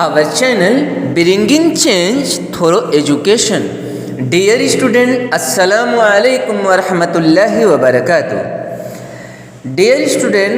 our channel Bringing Change Through Education. Dear student, Assalamu alaikum wa rahmatullahi wa barakatuh. Dear student,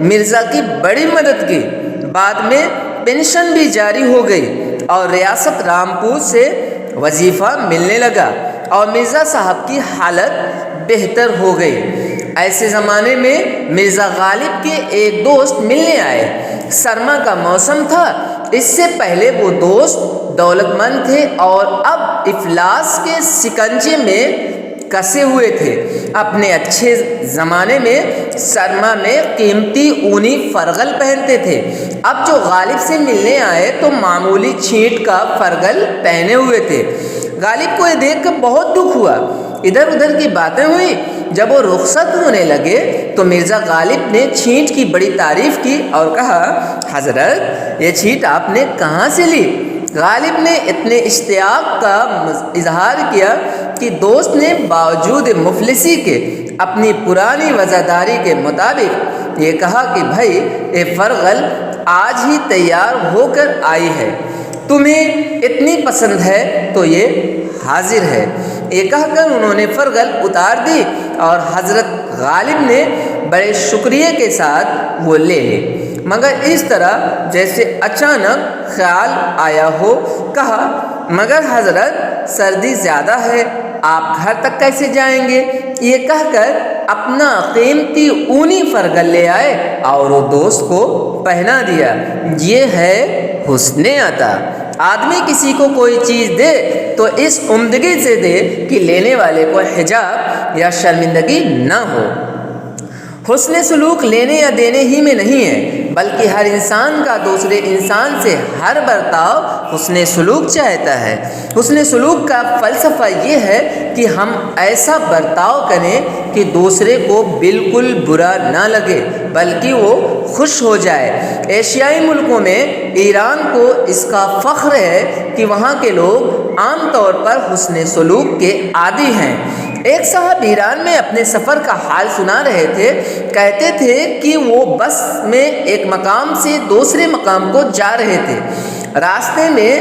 Mirza کی بڑی مدد کی۔ بعد میں پینشن بھی جاری ہو گئی اور ریاست رامپور سے وظیفہ ملنے لگا اور مرزا صاحب کی حالت بہتر ہو گئی۔ ایسے زمانے میں مرزا غالب کے ایک دوست ملنے آئے۔ سرما کا موسم تھا، اس سے پہلے وہ دوست دولت مند تھے اور اب افلاس کے شکنجے میں کسے ہوئے تھے۔ اپنے اچھے زمانے میں سرما میں قیمتی اونی فرغل پہنتے تھے، اب جو غالب سے ملنے آئے تو معمولی چھینٹ کا فرغل پہنے ہوئے تھے۔ غالب کو یہ دیکھ کر بہت دکھ ہوا، ادھر ادھر کی باتیں ہوئی۔ جب وہ رخصت ہونے لگے تو مرزا غالب نے چھینٹ کی بڑی تعریف کی اور کہا، حضرت یہ چھینٹ آپ نے کہاں سے لی؟ غالب نے اتنے اشتیاق کا اظہار کیا کہ دوست نے باوجود مفلسی کے اپنی پرانی وزاداری کے مطابق یہ کہا کہ بھائی یہ فرغل آج ہی تیار ہو کر آئی ہے، تمہیں اتنی پسند ہے تو یہ حاضر ہے۔ یہ کہہ کر انہوں نے فرغل اتار دی اور حضرت غالب نے بڑے شکریہ کے ساتھ وہ لے لی، مگر اس طرح جیسے اچانک خیال آیا ہو۔ کہا، مگر حضرت سردی زیادہ ہے، آپ گھر تک کیسے جائیں گے؟ یہ کہہ کر اپنا قیمتی اونی فرغل لے آئے اور وہ دوست کو پہنا دیا۔ یہ ہے حسن عطا۔ آدمی کسی کو کوئی چیز دے تو اس عمدگی سے دے کہ لینے والے کو حجاب یا شرمندگی نہ ہو۔ حسن سلوک لینے یا دینے ہی میں نہیں ہے، بلکہ ہر انسان کا دوسرے انسان سے ہر برتاؤ حسن سلوک چاہتا ہے۔ حسن سلوک کا فلسفہ یہ ہے کہ ہم ایسا برتاؤ کریں کہ دوسرے کو بالکل برا نہ لگے بلکہ وہ خوش ہو جائے۔ ایشیائی ملکوں میں ایران کو اس کا فخر ہے کہ وہاں کے لوگ عام طور پر حسن سلوک کے عادی ہیں۔ ایک صاحب ایران میں اپنے سفر کا حال سنا رہے تھے، کہتے تھے کہ وہ بس میں ایک مقام سے دوسرے مقام کو جا رہے تھے۔ راستے میں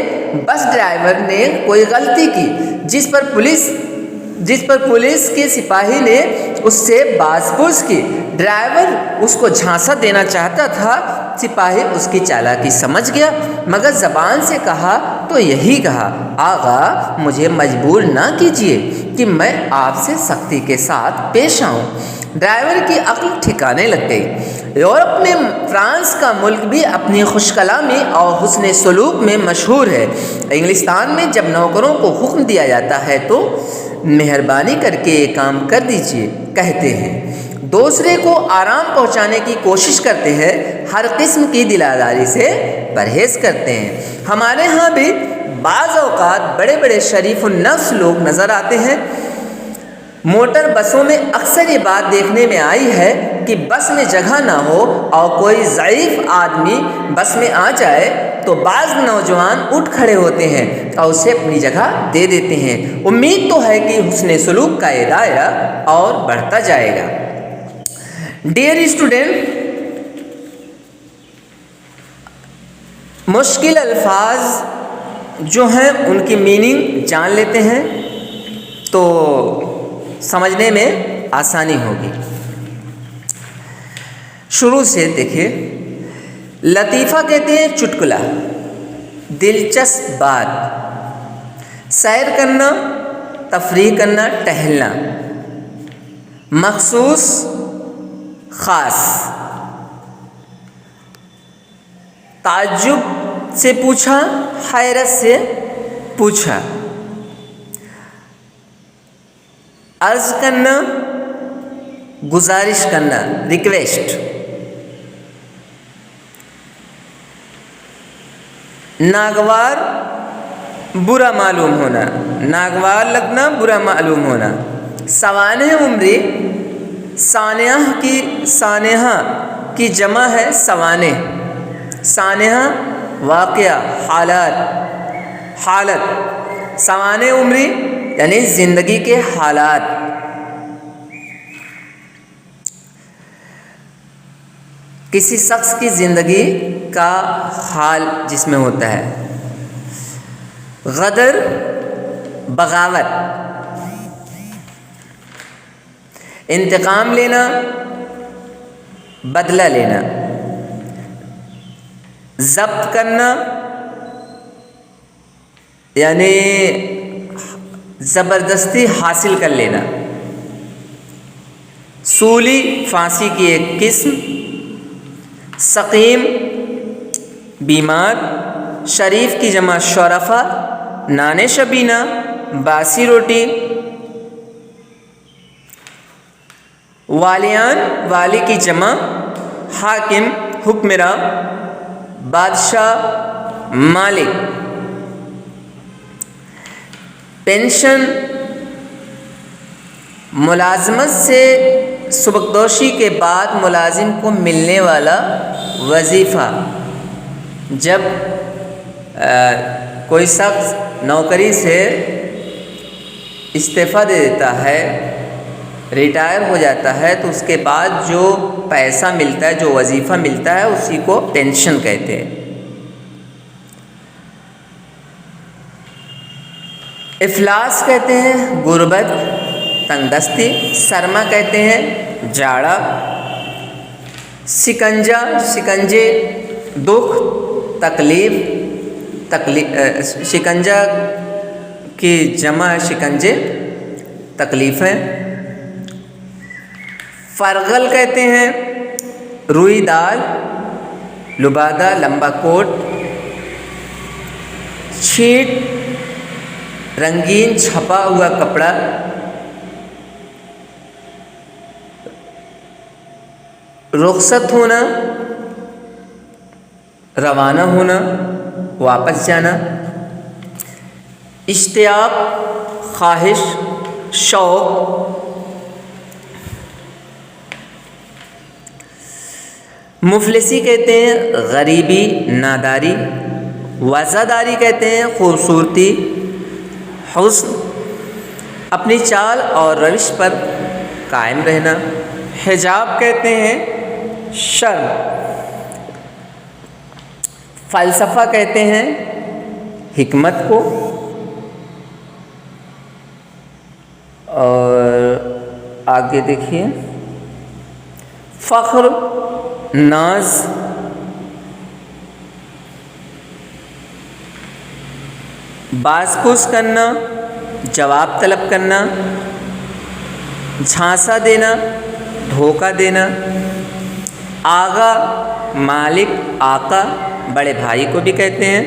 بس ڈرائیور نے کوئی غلطی کی جس پر پولیس کے سپاہی نے اس سے باز پرس کی۔ ڈرائیور اس کو جھانسا دینا چاہتا تھا، سپاہی اس کی چالاکی سمجھ گیا مگر زبان سے کہا تو یہی کہا، آغا مجھے مجبور نہ کیجیے کہ میں آپ سے سختی کے ساتھ پیش آؤں۔ ڈرائیور کی عقل ٹھکانے لگ گئی۔ یورپ میں فرانس کا ملک بھی اپنی خوش کلامی اور حسن سلوک میں مشہور ہے۔ انگلستان میں جب نوکروں کو حکم دیا جاتا ہے تو مہربانی کر کے یہ کام کر دیجیے کہتے ہیں، دوسرے کو آرام پہنچانے کی کوشش کرتے ہیں، ہر قسم کی دلاداری سے پرہیز کرتے ہیں۔ ہمارے ہاں بھی بعض اوقات بڑے بڑے شریف النفس لوگ نظر آتے ہیں۔ موٹر بسوں میں اکثر یہ بات دیکھنے میں آئی ہے کہ بس میں جگہ نہ ہو اور کوئی ضعیف آدمی بس میں آ جائے تو بعض نوجوان اٹھ کھڑے ہوتے ہیں اور اسے اپنی جگہ دے دیتے ہیں۔ امید تو ہے کہ حسن سلوک کا یہ دائرہ اور بڑھتا جائے گا۔ ڈیئر اسٹوڈنٹ، مشکل الفاظ جو ہیں ان کی میننگ جان لیتے ہیں تو سمجھنے میں آسانی ہوگی۔ شروع سے دیکھیے، لطیفہ کہتے ہیں چٹکلا، دلچسپ بات، سیر کرنا، تفریح کرنا، ٹہلنا، مخصوص، خاص، تعجب سے پوچھا، حیرت سے پوچھا، عرض کرنا، گزارش کرنا، ریکویسٹ، ناگوار، برا معلوم ہونا، ناگوار لگنا، برا معلوم ہونا، سوانح عمری، سانحہ کی جمع ہے سوانح، سانحہ واقعہ، حالت، سوانح عمری یعنی زندگی کے حالات۔ کسی شخص کی زندگی کا حال جس میں ہوتا ہے۔ غدر، بغاوت، انتقام لینا، بدلہ لینا. ضبط کرنا یعنی زبردستی حاصل کر لینا. صولی پھانسی کی ایک قسم. سقیم بیمار. شریف کی جمع شرفا. نان شبینہ باسی روٹی. والیان والی کی جمع. حاکم حکمراں. بادشاہ مالک. پینشن ملازمت سے سبکدوشی کے بعد ملازم کو ملنے والا وظیفہ. جب کوئی شخص نوکری سے استعفیٰ دے دیتا ہے، ریٹائر ہو جاتا ہے، تو اس کے بعد جو پیسہ ملتا ہے، جو وظیفہ ملتا ہے، اسی کو پینشن کہتے ہیں. افلاس کہتے ہیں غربت، تنگ دستی. سرما کہتے ہیں جاڑا. شکنجہ شکنجے دکھ تکلیف. شکنجہ کی جمع شکنجے تکلیفیں. فرغل کہتے ہیں روئی دال. لبادہ لمبا کوٹ. چھیٹ رنگین چھپا ہوا کپڑا. رخصت ہونا روانہ ہونا واپس جانا. اشتیاق خواہش شوق. مفلسی کہتے ہیں غریبی ناداری. وزاداری کہتے ہیں خوبصورتی حسن. اپنی چال اور روش پر قائم رہنا. حجاب کہتے ہیں شرم. فلسفہ کہتے ہیں حکمت کو. اور آگے دیکھیے فخر ناز. باز پوچھ کرنا جواب طلب کرنا. جھانسا دینا دھوکہ دینا. آغا مالک آقا بڑے بھائی کو بھی کہتے ہیں.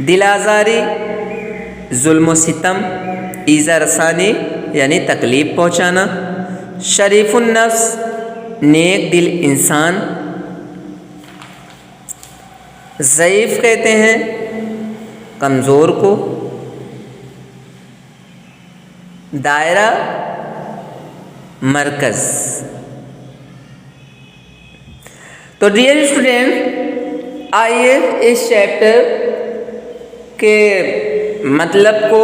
دل آزاری ظلم و ستم ایذا رسانی یعنی تکلیف پہنچانا. شریف النفس نیک دل انسان. ضعیف کہتے ہیں کمزور کو. دائرہ مرکز. تو ڈیئر اسٹوڈینٹ، آئیے اس چیپٹر کے مطلب کو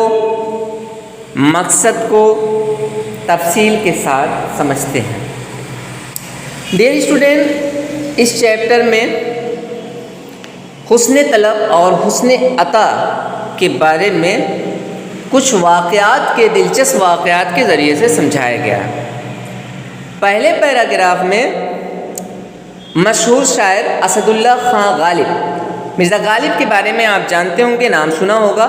مقصد کو تفصیل کے ساتھ سمجھتے ہیں. ڈیئر اسٹوڈینٹ، اس چیپٹر میں حسن طلب اور حسن عطا کے بارے میں کچھ واقعات کے دلچسپ واقعات کے ذریعے سے سمجھایا گیا. پہلے پیراگراف میں مشہور شاعر اسد اللہ خان غالب، مرزا غالب کے بارے میں آپ جانتے ہوں گے، نام سنا ہوگا.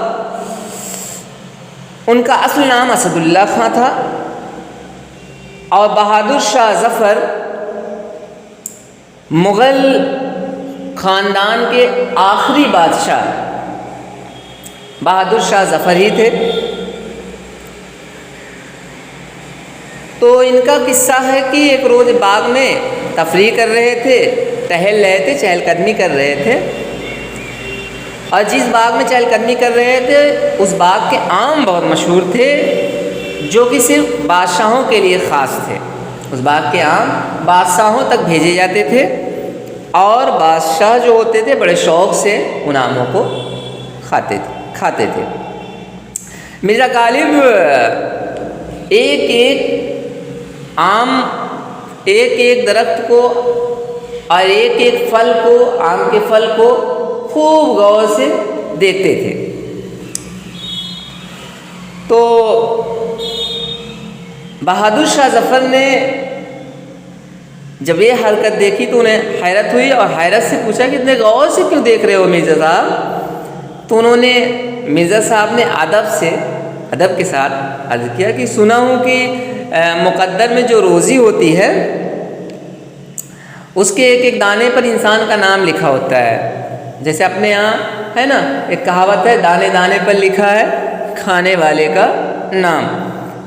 ان کا اصل نام اسد اللہ خان تھا اور بہادر شاہ ظفر مغل خاندان کے آخری بادشاہ بہادر شاہ ظفر ہی تھے. تو ان کا قصہ ہے کہ ایک روز باغ میں تفریح کر رہے تھے، ٹہل رہے تھے، چہل قدمی کر رہے تھے، اور جس باغ میں چہل قدمی کر رہے تھے اس باغ کے آم بہت مشہور تھے جو کہ صرف بادشاہوں کے لیے خاص تھے. اس باغ کے آم بادشاہوں تک بھیجے جاتے تھے اور بادشاہ جو ہوتے تھے بڑے شوق سے ان آموں کو کھاتے تھے. مرزا غالب ایک آم ایک ایک درخت کو اور ایک ایک پھل کو، آم کے پھل کو خوب غور سے دیکھتے تھے. تو بہادر شاہ ظفر نے جب یہ حرکت دیکھی تو انہیں حیرت ہوئی اور حیرت سے پوچھا کہ اتنے غور سے کیوں دیکھ رہے ہو مرزا صاحب؟ تو انہوں نے مرزا صاحب نے ادب کے ساتھ عرض کیا کہ سنا ہوں کہ مقدر میں جو روزی ہوتی ہے اس کے ایک ایک دانے پر انسان کا نام لکھا ہوتا ہے، جیسے اپنے یہاں ہے نا ایک کہاوت ہے، دانے دانے پر لکھا ہے کھانے والے کا نام۔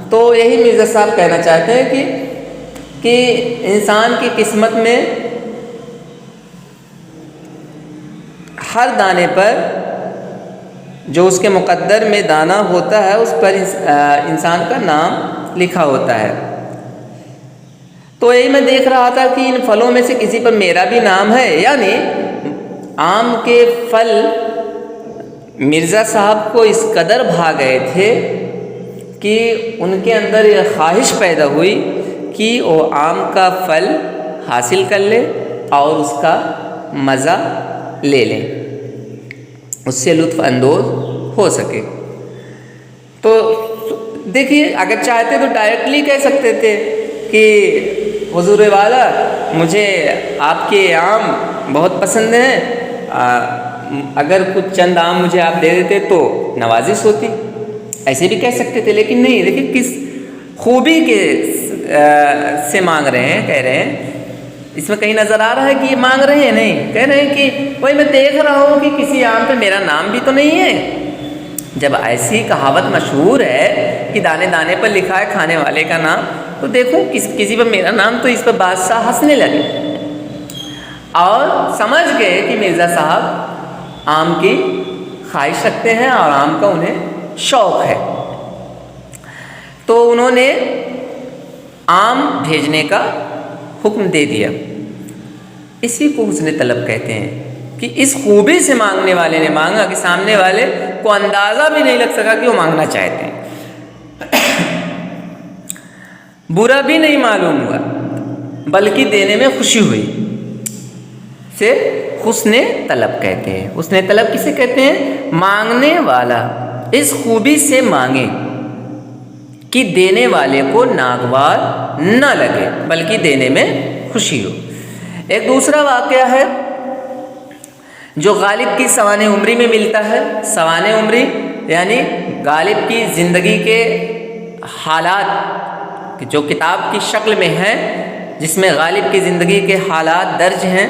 تو یہی مرزا صاحب کہنا چاہتے ہیں کہ انسان کی قسمت میں ہر دانے پر جو اس کے مقدر میں دانہ ہوتا ہے اس پر انسان کا نام لکھا ہوتا ہے۔ تو یہی میں دیکھ رہا تھا کہ ان پھلوں میں سے کسی پر میرا بھی نام ہے، یعنی آم کے پھل مرزا صاحب کو اس قدر بھا گئے تھے کہ ان کے اندر یہ خواہش پیدا ہوئی کہ وہ آم کا پھل حاصل کر لے اور اس کا مزہ لے لیں، اس سے لطف اندوز ہو سکے۔ تو دیکھیے اگر چاہتے تو ڈائریکٹلی کہہ سکتے تھے کہ حضور والا مجھے آپ کے آم بہت پسند ہیں، اگر کچھ چند آم مجھے آپ دے دیتے تو نوازش ہوتی، ایسے بھی کہہ سکتے تھے، لیکن نہیں، دیکھیے کس خوبی کے سے مانگ رہے ہیں، کہہ رہے ہیں، اس میں کہیں نظر آ رہا ہے کہ یہ مانگ رہے ہیں؟ نہیں، کہہ رہے ہیں کہ وہی میں دیکھ رہا ہوں کہ کسی آم پہ میرا نام بھی تو نہیں ہے۔ جب ایسی کہاوت مشہور ہے کہ دانے دانے پر لکھا ہے کھانے والے کا نام، تو دیکھو کسی پر میرا نام، تو اس پر بادشاہ ہنسنے لگے اور سمجھ گئے کہ مرزا صاحب آم کی خواہش رکھتے ہیں اور آم کا انہیں شوق ہے۔ تو انہوں نے آم بھیجنے کا حکم دے دیا۔ اسی کو حسن طلب کہتے ہیں کہ اس خوبی سے مانگنے والے نے مانگا کہ سامنے والے کو اندازہ بھی نہیں لگ سکا کہ وہ مانگنا چاہتے ہیں، برا بھی نہیں معلوم ہوا بلکہ دینے میں خوشی ہوئی، سے حسن طلب کہتے ہیں۔ حسن طلب کسے کہتے ہیں؟ مانگنے والا اس خوبی سے مانگے کہ دینے والے کو ناگوار نہ لگے بلکہ دینے میں خوشی ہو۔ ایک دوسرا واقعہ ہے جو غالب کی سوانح عمری میں ملتا ہے۔ سوانح عمری یعنی غالب کی زندگی کے حالات جو کتاب کی شکل میں ہے، جس میں غالب کی زندگی کے حالات درج ہیں،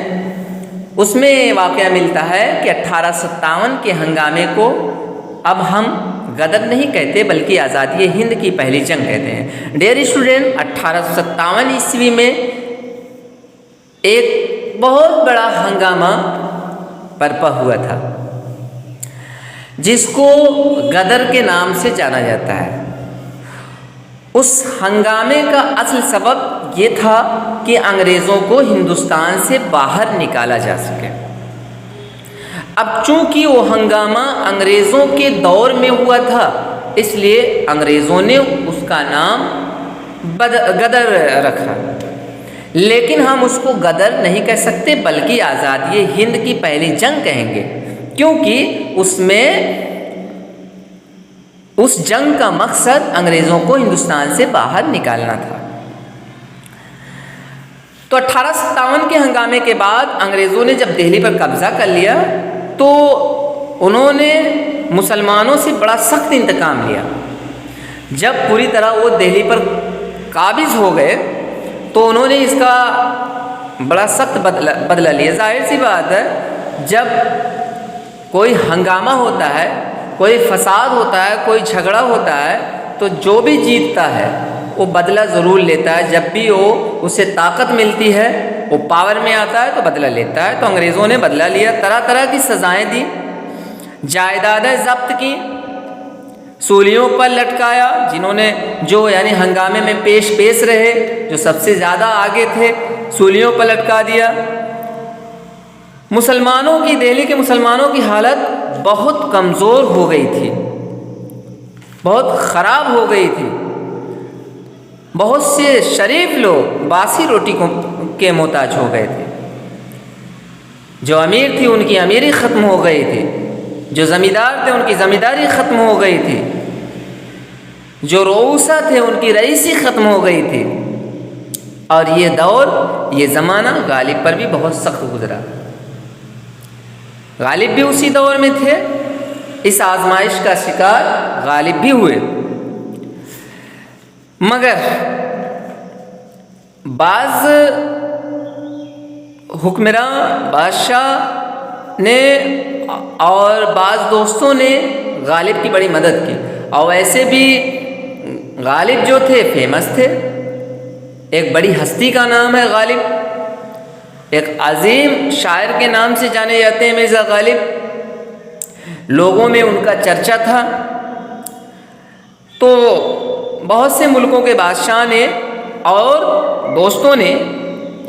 اس میں واقعہ ملتا ہے کہ 1857 کے ہنگامے کو اب ہم غدر نہیں کہتے بلکہ آزادی ہند کی پہلی جنگ کہتے ہیں۔ ڈیئر اسٹوڈنٹ، 1857 عیسوی میں ایک بہت بڑا ہنگامہ برپا ہوا تھا جس کو غدر کے نام سے جانا جاتا ہے۔ اس ہنگامے کا اصل سبب یہ تھا کہ انگریزوں کو ہندوستان سے باہر نکالا جا سکے۔ اب چونکہ وہ ہنگامہ انگریزوں کے دور میں ہوا تھا، اس لیے انگریزوں نے اس کا نام غدر رکھا، لیکن ہم اس کو غدر نہیں کہہ سکتے بلکہ آزادی ہند کی پہلی جنگ کہیں گے، کیونکہ اس جنگ کا مقصد انگریزوں کو ہندوستان سے باہر نکالنا تھا۔ تو 1857 کے ہنگامے کے بعد انگریزوں نے جب دہلی پر قبضہ کر لیا تو انہوں نے مسلمانوں سے بڑا سخت انتقام لیا۔ جب پوری طرح وہ دہلی پر قابض ہو گئے تو انہوں نے اس کا بڑا سخت بدلہ لیا۔ ظاہر سی بات ہے، جب کوئی ہنگامہ ہوتا ہے، کوئی فساد ہوتا ہے، کوئی جھگڑا ہوتا ہے، تو جو بھی جیتتا ہے وہ بدلہ ضرور لیتا ہے۔ جب بھی وہ اسے طاقت ملتی ہے، وہ پاور میں آتا ہے تو بدلہ لیتا ہے۔ تو انگریزوں نے بدلہ لیا، طرح طرح کی سزائیں دی، جائیدادیں ضبط کی، سولیوں پر لٹکایا، جنہوں نے یعنی ہنگامے میں پیش رہے، جو سب سے زیادہ آگے تھے، سولیوں پر لٹکا دیا۔ مسلمانوں کی، دہلی کے مسلمانوں کی حالت بہت کمزور ہو گئی تھی، بہت خراب ہو گئی تھی۔ بہت سے شریف لوگ باسی روٹی کے محتاج ہو گئے تھے۔ جو امیر تھی ان کی امیری ختم ہو گئی تھی، جو زمیندار تھے ان کی زمینداری ختم ہو گئی تھی، جو رؤوسا تھے ان کی رئیسی ختم ہو گئی تھی۔ اور یہ دور، یہ زمانہ غالب پر بھی بہت سخت گزرا۔ غالب بھی اسی دور میں تھے، اس آزمائش کا شکار غالب بھی ہوئے، مگر بعض حکمراں بادشاہ نے اور بعض دوستوں نے غالب کی بڑی مدد کی، اور ویسے بھی غالب جو تھے فیمس تھے، ایک بڑی ہستی کا نام ہے غالب، ایک عظیم شاعر کے نام سے جانے جاتے ہیں مرزا غالب، لوگوں میں ان کا چرچا تھا۔ تو بہت سے ملکوں کے بادشاہ نے اور دوستوں نے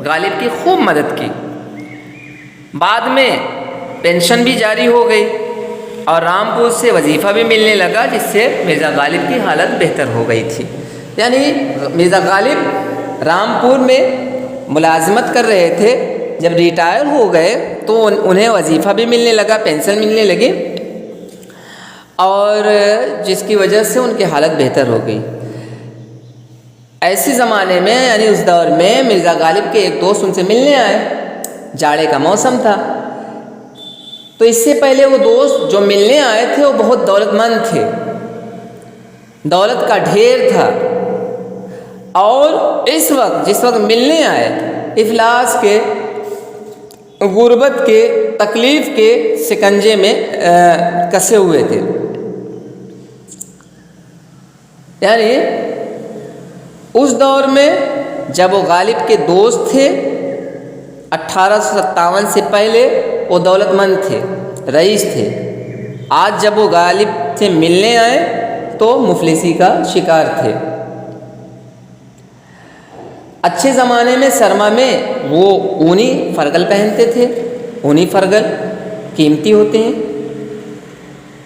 غالب کی خوب مدد کی۔ بعد میں پینشن بھی جاری ہو گئی اور رامپور سے وظیفہ بھی ملنے لگا، جس سے مرزا غالب کی حالت بہتر ہو گئی تھی۔ یعنی مرزا غالب رامپور میں ملازمت کر رہے تھے، جب ریٹائر ہو گئے تو انہیں وظیفہ بھی ملنے لگا، پینشن ملنے لگی، اور جس کی وجہ سے ان کی حالت بہتر ہو گئی۔ ایسی زمانے میں یعنی اس دور میں مرزا غالب کے ایک دوست ان سے ملنے آئے، جاڑے کا موسم تھا، تو اس سے پہلے وہ دوست جو ملنے آئے تھے وہ بہت دولت مند تھے، دولت کا ڈھیر تھا، اور اس وقت جس وقت ملنے آئے افلاس کے، غربت کے، تکلیف کے شکنجے میں کسے ہوئے تھے۔ یعنی اس دور میں جب وہ غالب کے دوست تھے 1857 سے پہلے وہ دولت مند تھے، رئیس تھے، آج جب وہ غالب سے ملنے آئے تو مفلسی کا شکار تھے۔ اچھے زمانے میں سرما میں وہ اونی فرگل پہنتے تھے، اونی فرگل قیمتی ہوتے ہیں،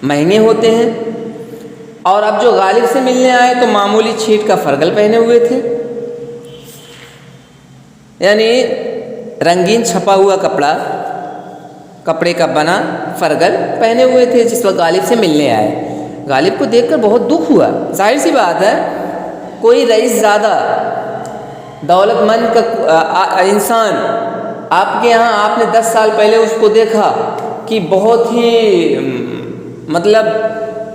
مہنگے ہوتے ہیں، اور اب جو غالب سے ملنے آئے تو معمولی چھیٹ کا فرگل پہنے ہوئے تھے، یعنی رنگین چھپا ہوا کپڑے کا بنا فرگل پہنے ہوئے تھے جس وقت غالب سے ملنے آئے۔ غالب کو دیکھ کر بہت دکھ ہوا، ظاہر سی بات ہے، کوئی رئیس زیادہ دولت مند کا انسان آپ کے یہاں، آپ نے 10 سال پہلے اس کو دیکھا کہ بہت ہی مطلب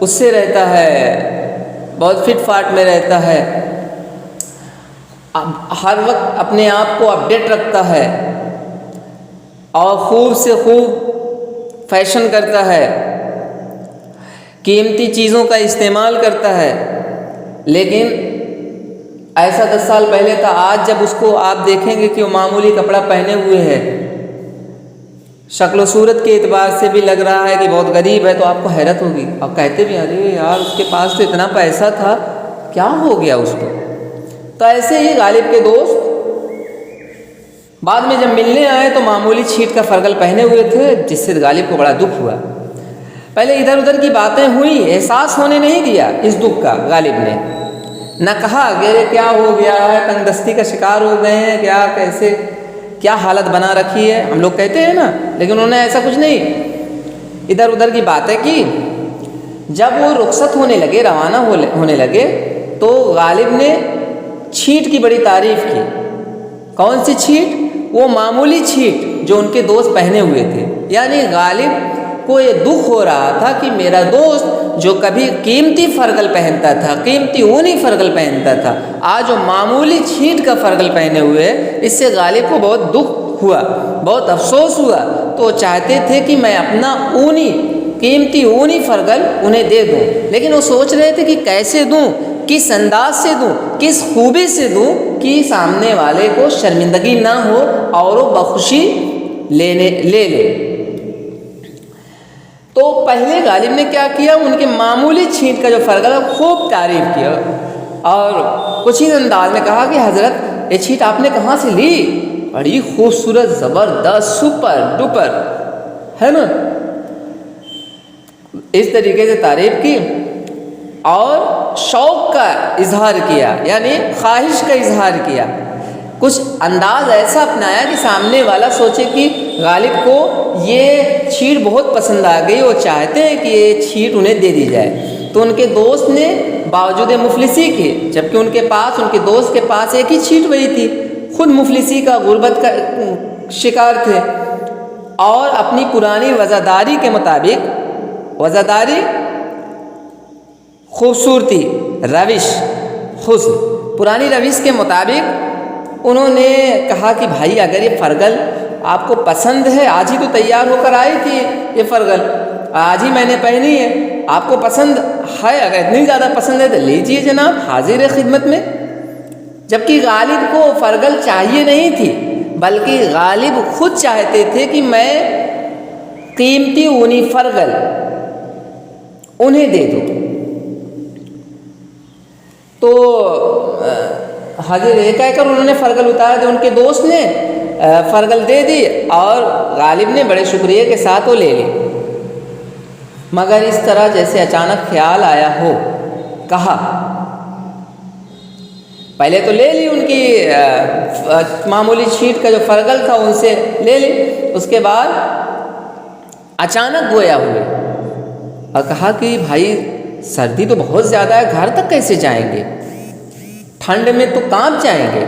اس سے رہتا ہے، بہت فٹ فاٹ میں رہتا ہے، ہر وقت اپنے آپ کو اپڈیٹ رکھتا ہے اور خوب سے خوب فیشن کرتا ہے، قیمتی چیزوں کا استعمال کرتا ہے، لیکن ایسا 10 سال پہلے تھا۔ آج جب اس کو آپ دیکھیں گے کہ وہ معمولی کپڑا پہنے ہوئے ہے، شکل و صورت کے اعتبار سے بھی لگ رہا ہے کہ بہت غریب ہے، تو آپ کو حیرت ہوگی، اور کہتے بھی ارے یار اس کے پاس تو اتنا پیسہ تھا، کیا ہو گیا اس کو؟ تو ایسے ہی غالب کے دوست بعد میں جب ملنے آئے تو معمولی چھیٹ کا فرگل پہنے ہوئے تھے، جس سے غالب کو بڑا دکھ ہوا۔ پہلے ادھر ادھر کی باتیں ہوئی، احساس ہونے نہیں دیا اس دکھ کا غالب نے، نہ کہا کہ کیا ہو گیا ہے، تنگ دستی کا شکار ہو گئے ہیں کیا، کیسے کیا حالت بنا رکھی ہے، ہم لوگ کہتے ہیں نا، لیکن انہوں نے ایسا کچھ نہیں، ادھر ادھر کی باتیں کی۔ جب وہ رخصت ہونے لگے، روانہ ہونے لگے، تو غالب نے چھیٹ کی بڑی تعریف کی۔ کون سی چھیٹ؟ وہ معمولی چھیٹ جو ان کے دوست پہنے ہوئے تھے، یعنی غالب کو یہ دکھ ہو رہا تھا کہ میرا دوست جو کبھی قیمتی فرگل پہنتا تھا، قیمتی اونی فرگل پہنتا تھا، آج وہ معمولی چھیٹ کا فرگل پہنے ہوئے، اس سے غالب کو بہت دکھ ہوا، بہت افسوس ہوا، تو وہ چاہتے تھے کہ میں اپنا قیمتی اونی فرگل انہیں دے دوں، لیکن وہ سوچ رہے تھے کہ کیسے دوں، کس انداز سے دوں، کس خوبی سے دوں کہ سامنے والے کو شرمندگی نہ ہو اور وہ بخوشی لے لے۔ تو پہلے غالب نے کیا کیا، ان کے معمولی چھینٹ کا جو فرگل ہے خوب تعریف کیا، اور کچھ ہی انداز میں کہا کہ حضرت یہ چھینٹ آپ نے کہاں سے لی، بڑی خوبصورت، زبردست، سپر ڈپر ہے نا، اس طریقے سے تعریف کی اور شوق کا اظہار کیا، یعنی خواہش کا اظہار کیا، کچھ انداز ایسا اپنایا کہ سامنے والا سوچے کہ غالب کو یہ چھیٹ بہت پسند آ گئی، وہ چاہتے ہیں کہ یہ چھیٹ انہیں دے دی جائے۔ تو ان کے دوست نے باوجود مفلسی کے، جبکہ ان کے دوست کے پاس ایک ہی چھیٹ وہی تھی، خود مفلسی کا غربت کا شکار تھے اور اپنی پرانی وزاداری کے مطابق، وزاداری خوبصورتی، روش، حسن، پرانی روش کے مطابق انہوں نے کہا کہ بھائی اگر یہ فرگل آپ کو پسند ہے، آج ہی تو تیار ہو کر آئی تھی یہ فرگل، آج ہی میں نے پہنی ہے، آپ کو پسند ہے، اگر اتنی زیادہ پسند ہے تو لیجیے جناب، حاضر ہے خدمت میں۔ جبکہ غالب کو فرگل چاہیے نہیں تھی، بلکہ غالب خود چاہتے تھے کہ میں قیمتی اونی فرگل انہیں دے دوں۔ تو حاضر یہ کہہ کر انہوں نے فرگل اتار دی، ان کے دوست نے فرگل دے دی اور غالب نے بڑے شکریہ کے ساتھ وہ لے لی۔ مگر اس طرح جیسے اچانک خیال آیا ہو، کہا پہلے تو لے لی ان کی معمولی چھیٹ کا جو فرگل تھا ان سے لے لی، اس کے بعد اچانک گویا ہوئے اور کہا کہ بھائی سردی تو بہت زیادہ ہے، گھر تک کیسے جائیں گے، ٹھنڈ میں تو کانپ جائیں گے۔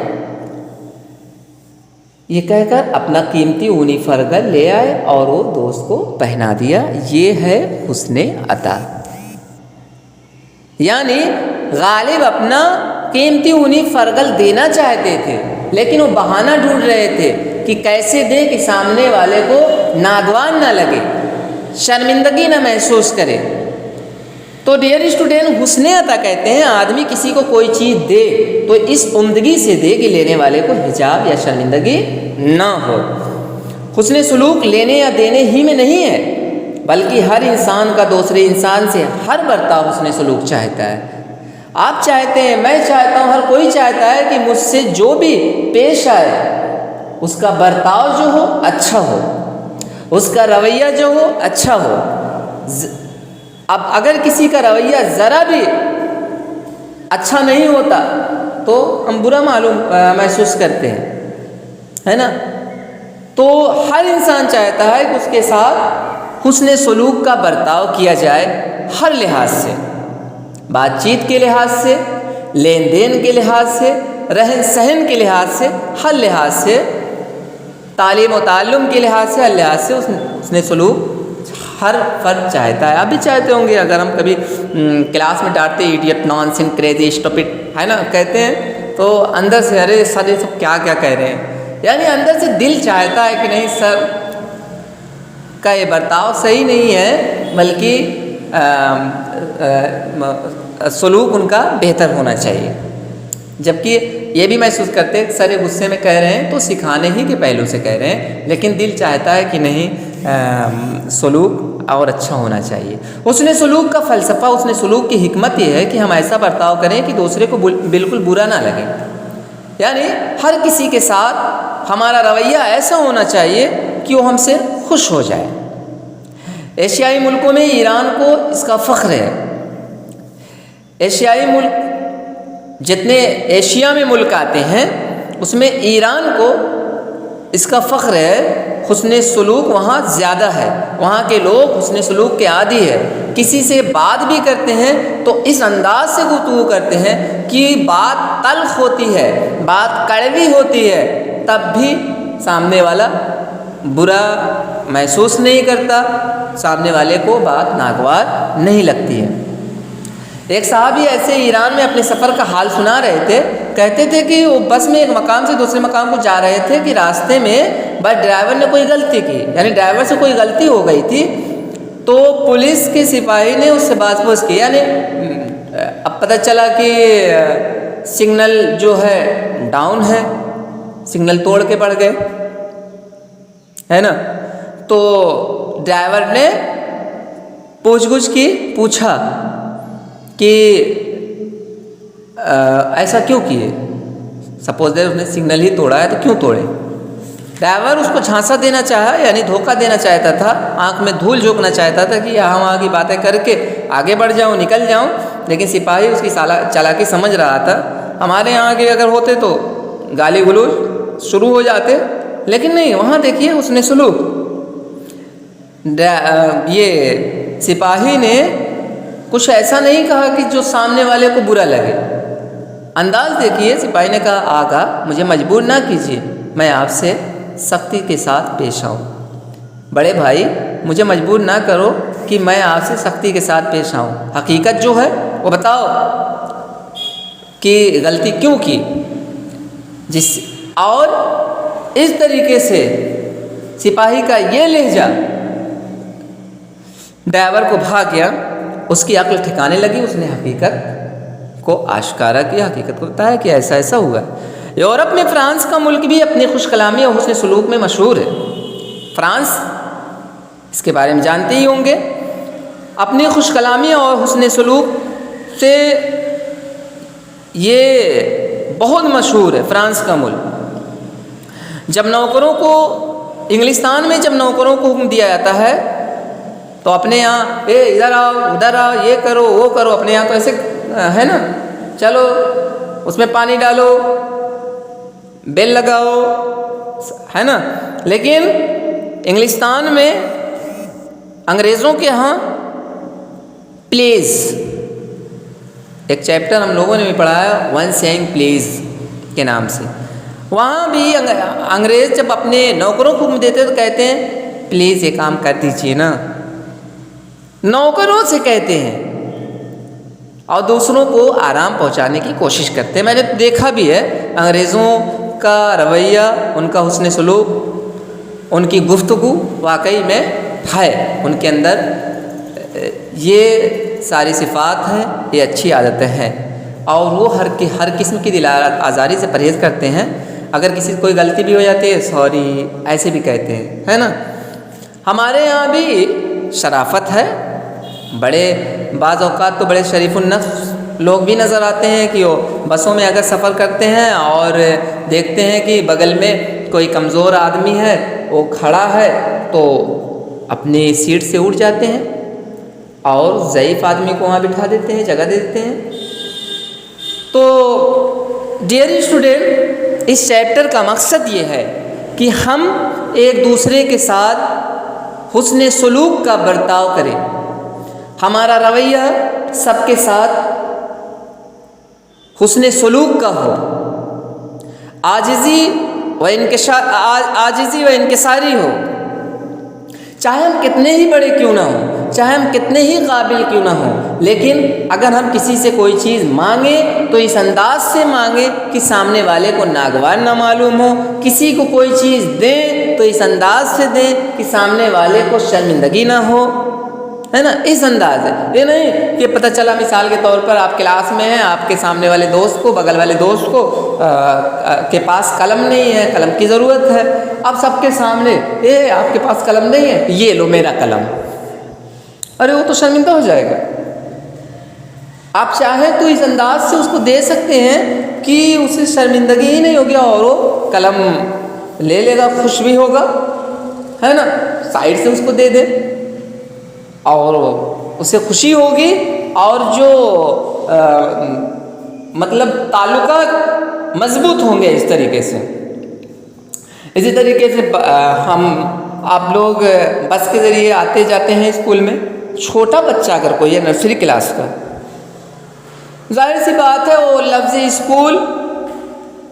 یہ کہہ کر اپنا قیمتی اونی فرگل لے آئے اور وہ دوست کو پہنا دیا۔ یہ ہے حسن عطا، یعنی غالب اپنا قیمتی اونی فرگل دینا چاہتے تھے، لیکن وہ بہانہ ڈھونڈ رہے تھے کہ کیسے دے کہ سامنے والے کو ناگوار نہ لگے، شرمندگی نہ محسوس کرے۔ تو ڈیئر اسٹوڈنٹ، حسن عطا کہتے ہیں آدمی کسی کو کوئی چیز دے تو اس عمدگی سے دے کہ لینے والے کو حجاب یا شرمندگی نہ ہو۔ حسن سلوک لینے یا دینے ہی میں نہیں ہے، بلکہ ہر انسان کا دوسرے انسان سے ہر برتاؤ حسن سلوک چاہتا ہے۔ آپ چاہتے ہیں، میں چاہتا ہوں، ہر کوئی چاہتا ہے کہ مجھ سے جو بھی پیش آئے اس کا برتاؤ جو ہو اچھا ہو، اس کا رویہ جو ہو اچھا ہو۔ اب اگر کسی کا رویہ ذرا بھی اچھا نہیں ہوتا تو ہم برا محسوس کرتے ہیں، ہے نا؟ تو ہر انسان چاہتا ہے کہ اس کے ساتھ حسن سلوک کا برتاؤ کیا جائے، ہر لحاظ سے، بات چیت کے لحاظ سے، لین دین کے لحاظ سے، رہن سہن کے لحاظ سے، ہر لحاظ سے، تعلیم و تعلم کے لحاظ سے، ہر لحاظ سے حسن سلوک ہر فرد چاہتا ہے۔ آپ بھی چاہتے ہوں گے، اگر ہم کبھی کلاس میں ڈانٹتے ایڈیٹ، نان سین، کریزی، اسٹوپڈ، ہے نا، کہتے ہیں تو اندر سے ارے سر یہ سب کیا کیا کہہ رہے ہیں، یعنی اندر سے دل چاہتا ہے کہ نہیں سر کا یہ برتاؤ صحیح نہیں ہے، بلکہ سلوک ان کا بہتر ہونا چاہیے۔ جبکہ یہ بھی محسوس کرتے ہیں کہ سر غصے میں کہہ رہے ہیں تو سکھانے ہی کے پہلو سے کہہ رہے ہیں، لیکن دل چاہتا ہے کہ نہیں سلوک اور اچھا ہونا چاہیے۔ حسن سلوک کا فلسفہ، حسن سلوک کی حکمت یہ ہے کہ ہم ایسا برتاؤ کریں کہ دوسرے کو بالکل برا نہ لگے، یعنی ہر کسی کے ساتھ ہمارا رویہ ایسا ہونا چاہیے کہ وہ ہم سے خوش ہو جائے۔ ایشیائی ملکوں میں ایران کو اس کا فخر ہے۔ ایشیائی ملک، جتنے ایشیا میں ملک آتے ہیں اس میں ایران کو اس کا فخر ہے، حسن سلوک وہاں زیادہ ہے، وہاں کے لوگ حسن سلوک کے عادی ہے۔ کسی سے بات بھی کرتے ہیں تو اس انداز سے گفتگو کرتے ہیں کہ بات تلخ ہوتی ہے، بات کڑوی ہوتی ہے، تب بھی سامنے والا برا محسوس نہیں کرتا، سامنے والے کو بات ناگوار نہیں لگتی ہے۔ ایک صحابی ایسے ایران میں اپنے سفر کا حال سنا رہے تھے، کہتے تھے کہ وہ بس میں ایک مقام سے دوسرے مقام کو جا رہے تھے کہ راستے میں بس ڈرائیور نے کوئی غلطی کی، یعنی ڈرائیور سے کوئی غلطی ہو گئی تھی، تو پولیس کے سپاہی نے اس سے بات پوچھ کی، یعنی اب پتہ چلا کہ سگنل جو ہے ڈاؤن ہے، سگنل توڑ کے پڑ گئے، ہے نا؟ تو ڈرائیور نے پوچھ گچھ کی، پوچھا کہ ایسا کیوں کیے، سپوز دیٹ اس نے سگنل ہی توڑا ہے تو کیوں توڑے؟ ڈرائیور اس کو جھانسا دینا چاہا، یعنی دھوکہ دینا چاہتا تھا، آنکھ میں دھول جھونکنا چاہتا تھا کہ یہاں وہاں کی باتیں کر کے آگے بڑھ جاؤں، نکل جاؤں، لیکن سپاہی اس کی چالاکی سمجھ رہا تھا۔ ہمارے یہاں کے اگر ہوتے تو گالی گلوچ شروع ہو جاتے، لیکن نہیں، وہاں دیکھیے حسن سلوک۔ یہ سپاہی نے کچھ ایسا نہیں کہا کہ جو سامنے والے کو برا لگے، انداز دیکھیے، سپاہی نے کہا آقا مجھے مجبور نہ کیجیے، میں آپ سے سختی کے ساتھ پیش آؤں۔ بڑے بھائی مجھے مجبور نہ کرو کہ میں آپ سے سختی کے ساتھ پیش آؤں، حقیقت جو ہے وہ بتاؤ کہ غلطی کیوں کی۔ اور اس طریقے سے سپاہی کا یہ لہجہ ڈرائیور کو بھا گیا، اس کی عقل ٹھکانے لگی، اس نے حقیقت کو آشکارا کیا، حقیقت کو بتایا کہ ایسا ایسا ہوا۔ یورپ میں فرانس کا ملک بھی اپنی خوش کلامی اور حسن سلوک میں مشہور ہے۔ فرانس اس کے بارے میں جانتے ہی ہوں گے، اپنی خوش کلامی اور حسن سلوک سے یہ بہت مشہور ہے فرانس کا ملک۔ جب نوکروں کو انگلستان میں جب نوکروں کو حکم دیا جاتا ہے تو اپنے یہاں ادھر آؤ ادھر آؤ، یہ کرو وہ کرو، اپنے یہاں تو ایسے ہے نا، چلو اس میں پانی ڈالو، بیل لگاؤ، ہے نا۔ لیکن انگلستان میں انگریزوں کے ہاں پلیز، ایک چیپٹر ہم لوگوں نے بھی پڑھا ہے ون سینگ پلیز کے نام سے، وہاں بھی انگریز جب اپنے نوکروں کو حکم دیتے تو کہتے ہیں پلیز یہ کام کر دیجیے نا، نوکروں سے کہتے ہیں، اور دوسروں کو آرام پہنچانے کی کوشش کرتے ہیں۔ میں نے دیکھا بھی ہے انگریزوں کا رویہ، ان کا حسن سلوک، ان کی گفتگو واقعی میں ہے، ان کے اندر یہ ساری صفات ہیں، یہ اچھی عادتیں ہیں، اور وہ ہر قسم کی دل آزاری سے پرہیز کرتے ہیں۔ اگر کسی سے کوئی غلطی بھی ہو جاتی ہے سوری ایسے بھی کہتے ہیں، ہے نا۔ ہمارے یہاں بھی شرافت ہے، بڑے بعض اوقات تو بڑے شریف النفس لوگ بھی نظر آتے ہیں کہ وہ بسوں میں اگر سفر کرتے ہیں اور دیکھتے ہیں کہ بغل میں کوئی کمزور آدمی ہے وہ کھڑا ہے تو اپنی سیٹ سے اٹھ جاتے ہیں اور ضعیف آدمی کو وہاں بٹھا دیتے ہیں، جگہ دے دیتے ہیں۔ تو ڈیئر اسٹوڈنٹ، اس چیپٹر کا مقصد یہ ہے کہ ہم ایک دوسرے کے ساتھ حسن سلوک کا برتاؤ کریں، ہمارا رویہ سب کے ساتھ حسن سلوک کا ہو، عاجزی و انکساری ہو، چاہے ہم کتنے ہی بڑے کیوں نہ ہوں، چاہے ہم کتنے ہی قابل کیوں نہ ہوں، لیکن اگر ہم کسی سے کوئی چیز مانگیں تو اس انداز سے مانگیں کہ سامنے والے کو ناگوار نہ معلوم ہو، کسی کو کوئی چیز دیں تو اس انداز سے دیں کہ سامنے والے کو شرمندگی نہ ہو، ہے نا، اس انداز ہے۔ یہ نہیں کہ پتہ چلا مثال کے طور پر آپ کلاس میں ہیں، آپ کے سامنے والے دوست کو، بغل والے دوست کو کے پاس قلم نہیں ہے، قلم کی ضرورت ہے، اب سب کے سامنے آپ کے پاس قلم نہیں ہے، یہ لو میرا قلم، ارے وہ تو شرمندہ ہو جائے گا۔ آپ چاہیں تو اس انداز سے اس کو دے سکتے ہیں کہ اسے شرمندگی ہی نہیں ہوگی اور وہ قلم لے لے گا، خوش بھی ہوگا، ہے نا، سائڈ سے اس کو دے دیں اور اسے خوشی ہوگی، اور جو مطلب تعلقات مضبوط ہوں گے اس طریقے سے۔ اسی طریقے سے آپ لوگ بس کے ذریعے آتے جاتے ہیں اسکول میں، چھوٹا بچہ اگر کوئی ہے نرسری کلاس کا، ظاہر سی بات ہے وہ لفظ اسکول،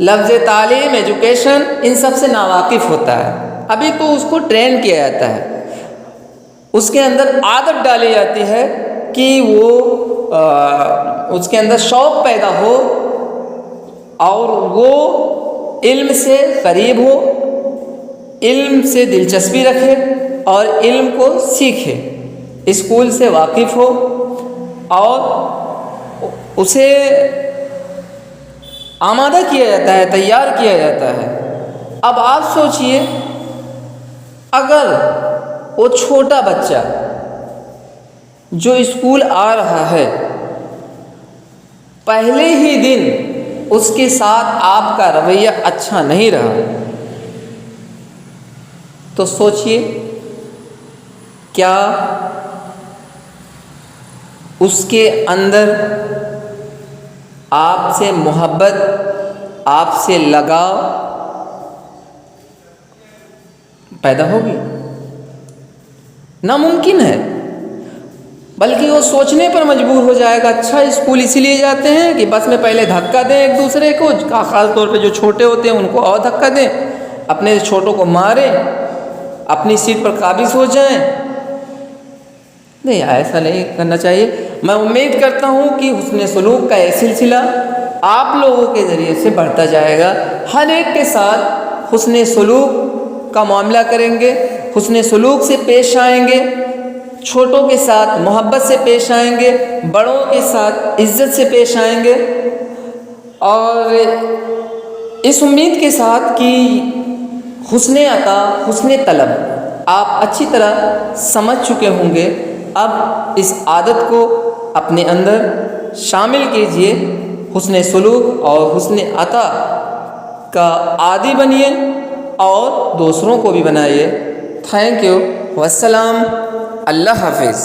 لفظ تعلیم، ایجوکیشن، ان سب سے ناواقف ہوتا ہے، ابھی تو اس کو ٹرین کیا جاتا ہے، اس کے اندر عادت ڈالی جاتی ہے کہ وہ اس کے اندر شوق پیدا ہو اور وہ علم سے قریب ہو، علم سے دلچسپی رکھے اور علم کو سیکھے، اسکول سے واقف ہو اور اسے آمادہ کیا جاتا ہے، تیار کیا جاتا ہے۔ اب آپ سوچئے اگر وہ چھوٹا بچہ جو اسکول آ رہا ہے، پہلے ہی دن اس کے ساتھ آپ کا رویہ اچھا نہیں رہا تو سوچئے کیا اس کے اندر آپ سے محبت، آپ سے لگاؤ پیدا ہوگی؟ ناممکن ہے۔ بلکہ وہ سوچنے پر مجبور ہو جائے گا. اچھا اسکول اسی لیے جاتے ہیں کہ بس میں پہلے دھکا دیں ایک دوسرے کو, خاص طور پہ جو چھوٹے ہوتے ہیں ان کو اور دھکا دیں, اپنے چھوٹوں کو ماریں, اپنی سیٹ پر قابض ہو جائیں. نہیں, ایسا نہیں کرنا چاہیے. میں امید کرتا ہوں کہ حسن سلوک کا یہ سلسلہ آپ لوگوں کے ذریعے سے بڑھتا جائے گا. ہر ایک کے ساتھ حسن سلوک کا معاملہ کریں گے, حسن سلوک سے پیش آئیں گے, چھوٹوں کے ساتھ محبت سے پیش آئیں گے, بڑوں کے ساتھ عزت سے پیش آئیں گے, اور اس امید کے ساتھ کہ حسن عطا حسن طلب آپ اچھی طرح سمجھ چکے ہوں گے. اب اس عادت کو اپنے اندر شامل کیجئے, حسن سلوک اور حسن عطا کا عادی بنیے اور دوسروں کو بھی بنائیے. تھینک یو, والسلام, اللہ حافظ.